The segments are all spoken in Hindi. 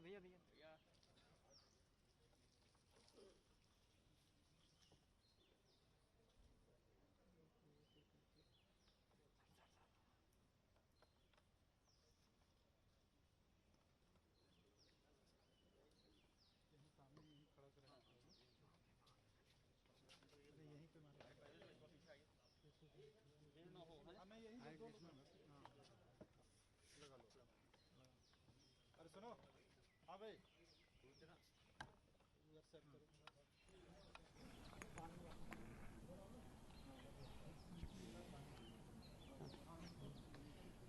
भैया अरे सुनो, हाँ भाई,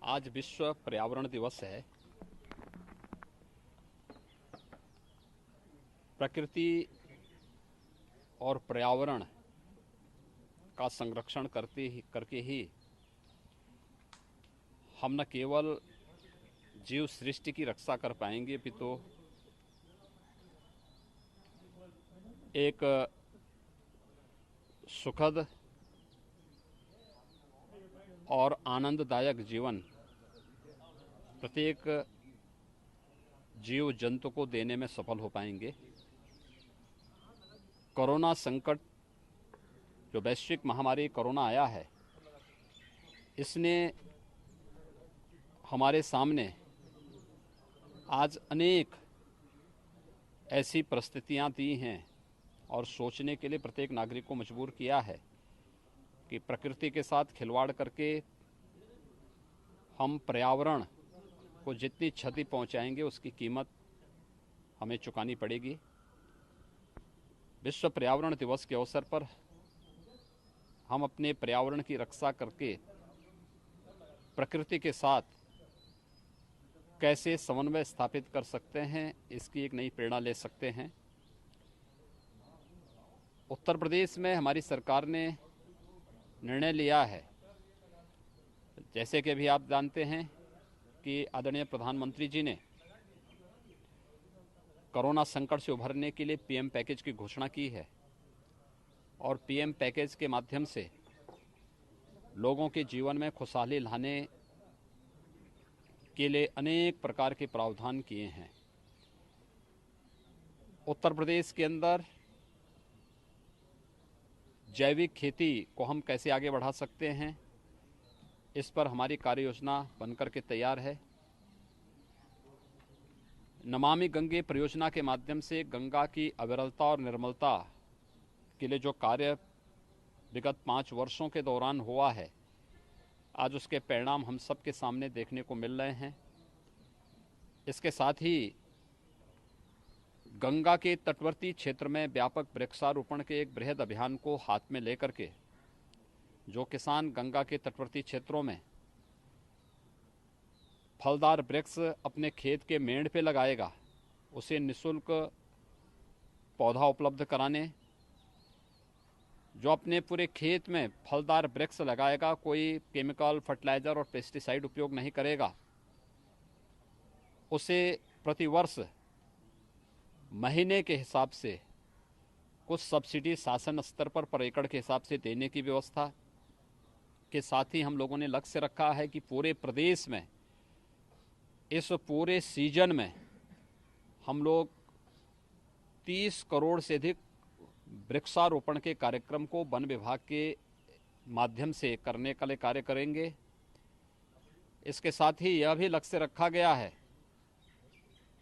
आज विश्व पर्यावरण दिवस है। प्रकृति और पर्यावरण का संरक्षण करके ही हम न केवल जीव सृष्टि की रक्षा कर पाएंगे, अपितु एक सुखद और आनंददायक जीवन प्रत्येक जीव जंतु को देने में सफल हो पाएंगे। कोरोना संकट, जो वैश्विक महामारी कोरोना आया है, इसने हमारे सामने आज अनेक ऐसी परिस्थितियां दी हैं और सोचने के लिए प्रत्येक नागरिक को मजबूर किया है कि प्रकृति के साथ खिलवाड़ करके हम पर्यावरण को जितनी क्षति पहुंचाएंगे उसकी कीमत हमें चुकानी पड़ेगी। विश्व पर्यावरण दिवस के अवसर पर हम अपने पर्यावरण की रक्षा करके प्रकृति के साथ कैसे समन्वय स्थापित कर सकते हैं, इसकी एक नई प्रेरणा ले सकते हैं। उत्तर प्रदेश में हमारी सरकार ने निर्णय लिया है, जैसे कि अभी आप जानते हैं कि आदरणीय प्रधानमंत्री जी ने कोरोना संकट से उभरने के लिए पीएम पैकेज की घोषणा की है और पीएम पैकेज के माध्यम से लोगों के जीवन में खुशहाली लाने के लिए अनेक प्रकार के प्रावधान किए हैं। उत्तर प्रदेश के अंदर जैविक खेती को हम कैसे आगे बढ़ा सकते हैं, इस पर हमारी कार्य योजना बनकर के तैयार है। नमामि गंगे परियोजना के माध्यम से गंगा की अविरलता और निर्मलता के लिए जो कार्य विगत 5 वर्षों के दौरान हुआ है, आज उसके परिणाम हम सबके सामने देखने को मिल रहे हैं। इसके साथ ही गंगा के तटवर्ती क्षेत्र में व्यापक वृक्षारोपण के एक बृहद अभियान को हाथ में लेकर के जो किसान गंगा के तटवर्ती क्षेत्रों में फलदार वृक्ष अपने खेत के मेड़ पे लगाएगा, उसे निःशुल्क पौधा उपलब्ध कराने, जो अपने पूरे खेत में फलदार वृक्ष लगाएगा, कोई केमिकल, फर्टिलाइजर और पेस्टिसाइड उपयोग नहीं करेगा, उसे प्रतिवर्ष महीने के हिसाब से कुछ सब्सिडी शासन स्तर पर एकड़ के हिसाब से देने की व्यवस्था के साथ ही हम लोगों ने लक्ष्य रखा है कि पूरे प्रदेश में इस पूरे सीजन में हम लोग 30 करोड़ से अधिक वृक्षारोपण के कार्यक्रम को वन विभाग के माध्यम से करने के लिए कार्य करेंगे। इसके साथ ही यह भी लक्ष्य रखा गया है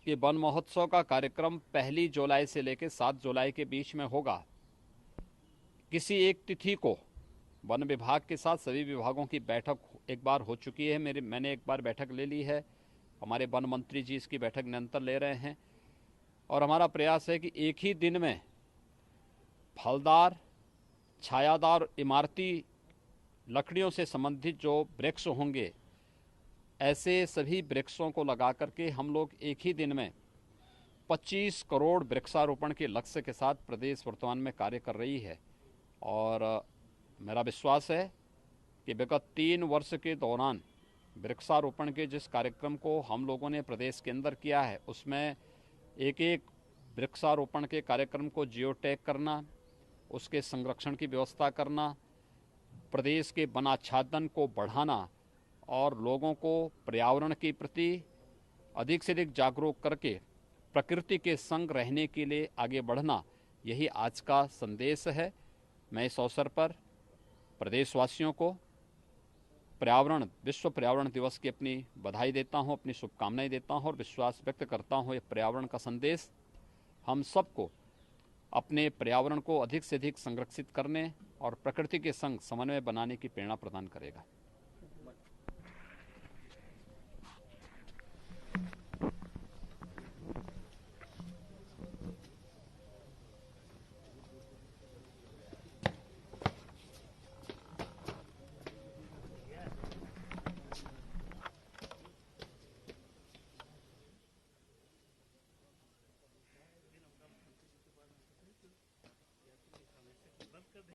कि वन महोत्सव का कार्यक्रम 1 जुलाई से लेकर 7 जुलाई के बीच में होगा। किसी एक तिथि को वन विभाग के साथ सभी विभागों की बैठक एक बार हो चुकी है, मैंने एक बार बैठक ले ली है, हमारे वन मंत्री जी इसकी बैठक निरंतर ले रहे हैं और हमारा प्रयास है कि एक ही दिन में फलदार, छायादार, इमारती लकड़ियों से संबंधित जो वृक्ष होंगे, ऐसे सभी वृक्षों को लगा करके हम लोग एक ही दिन में 25 करोड़ वृक्षारोपण के लक्ष्य के साथ प्रदेश वर्तमान में कार्य कर रही है। और मेरा विश्वास है कि विगत 3 वर्ष के दौरान वृक्षारोपण के जिस कार्यक्रम को हम लोगों ने प्रदेश के अंदर किया है, उसमें एक एक वृक्षारोपण के कार्यक्रम को जियो टैग करना, उसके संरक्षण की व्यवस्था करना, प्रदेश के वनाच्छादन को बढ़ाना और लोगों को पर्यावरण के प्रति अधिक से अधिक जागरूक करके प्रकृति के संग रहने के लिए आगे बढ़ना, यही आज का संदेश है। मैं इस अवसर पर प्रदेशवासियों को विश्व पर्यावरण दिवस की अपनी बधाई देता हूं, अपनी शुभकामनाएं देता हूं और विश्वास व्यक्त करता हूं ये पर्यावरण का संदेश हम सबको अपने पर्यावरण को अधिक से अधिक संरक्षित करने और प्रकृति के संग समन्वय बनाने की प्रेरणा प्रदान करेगा।